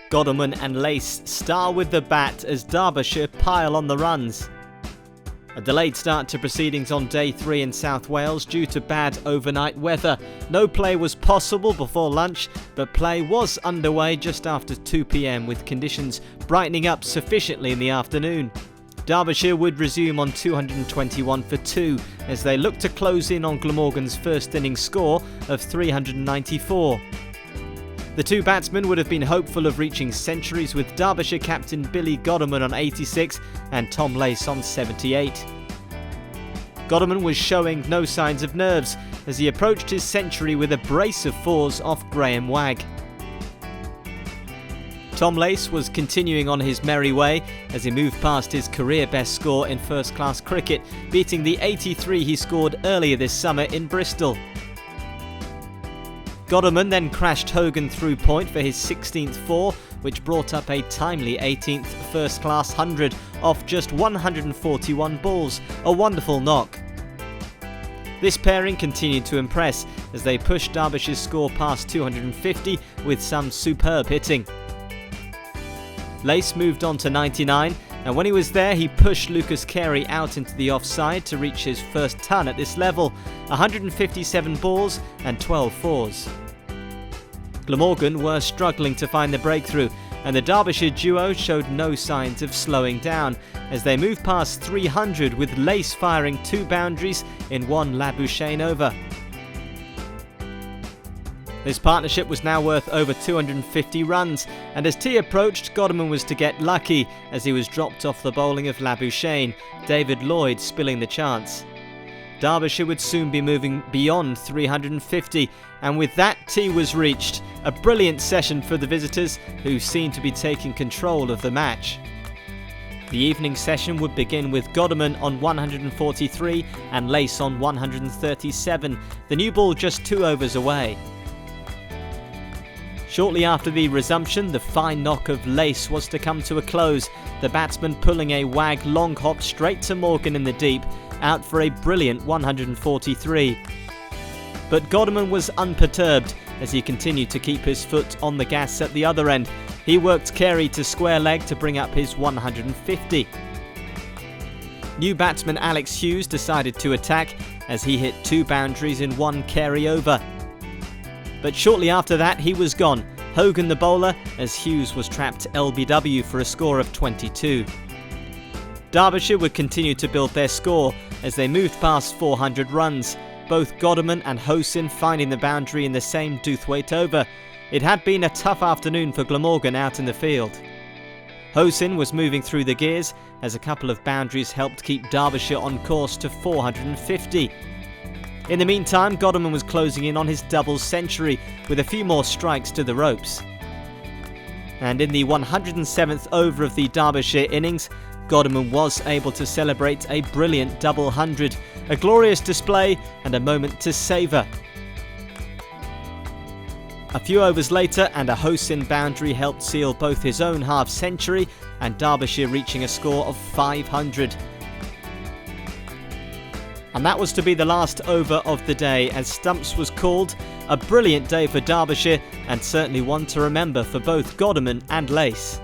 Godleman and Lace star with the bat as Derbyshire pile on the runs. A delayed start to proceedings on day 3 in South Wales due to bad overnight weather. No play was possible before lunch, but play was underway just after 2 p.m, with conditions brightening up sufficiently in the afternoon. Derbyshire would resume on 221 for 2 as they looked to close in on Glamorgan's first innings score of 394. The two batsmen would have been hopeful of reaching centuries, with Derbyshire captain Billy Godleman on 86 and Tom Lace on 78. Godleman was showing no signs of nerves as he approached his century with a brace of 4s off Graham Wagg. Tom Lace was continuing on his merry way as he moved past his career best score in first-class cricket, beating the 83 he scored earlier this summer in Bristol. Godleman then crashed Hogan through point for his 16th 4, which brought up a timely 18th first-class 100 off just 141 balls, a wonderful knock. This pairing continued to impress as they pushed Derbyshire's score past 250 with some superb hitting. Lace moved on to 99, and when he was there he pushed Lucas Carey out into the offside to reach his first ton at this level, 157 balls and 12 4s. Glamorgan were struggling to find the breakthrough, and the Derbyshire duo showed no signs of slowing down as they moved past 300 with Lace firing 2 boundaries in 1 Labuschagne over. This partnership was now worth over 250 runs, and as tea approached, Godleman was to get lucky as he was dropped off the bowling of Labuschagne, David Lloyd spilling the chance. Derbyshire would soon be moving beyond 350, and with that tea was reached. A brilliant session for the visitors, who seemed to be taking control of the match. The evening session would begin with Godleman on 143 and Lace on 137, the new ball just 2 overs away. Shortly after the resumption, the fine knock of Lace was to come to a close, the batsman pulling a Wagg long hop straight to Morgan in the deep, out for a brilliant 143. But Godleman was unperturbed as he continued to keep his foot on the gas at the other end. He worked Carey to square leg to bring up his 150. New batsman Alex Hughes decided to attack as he hit 2 boundaries in 1 Carey over. But shortly after that he was gone, Hogan the bowler, as Hughes was trapped LBW for a score of 22. Derbyshire would continue to build their score as they moved past 400 runs, both Godleman and Hosin finding the boundary in the same Doothwaite over. It had been a tough afternoon for Glamorgan out in the field. Hosin was moving through the gears as a couple of boundaries helped keep Derbyshire on course to 450. In the meantime, Godleman was closing in on his double century with a few more strikes to the ropes. And in the 107th over of the Derbyshire innings, Godleman was able to celebrate a brilliant double 100, a glorious display and a moment to savour. A few overs later and a Hosin boundary helped seal both his own half century and Derbyshire reaching a score of 500. And that was to be the last over of the day as stumps was called. A brilliant day for Derbyshire and certainly one to remember for both Godleman and Lace.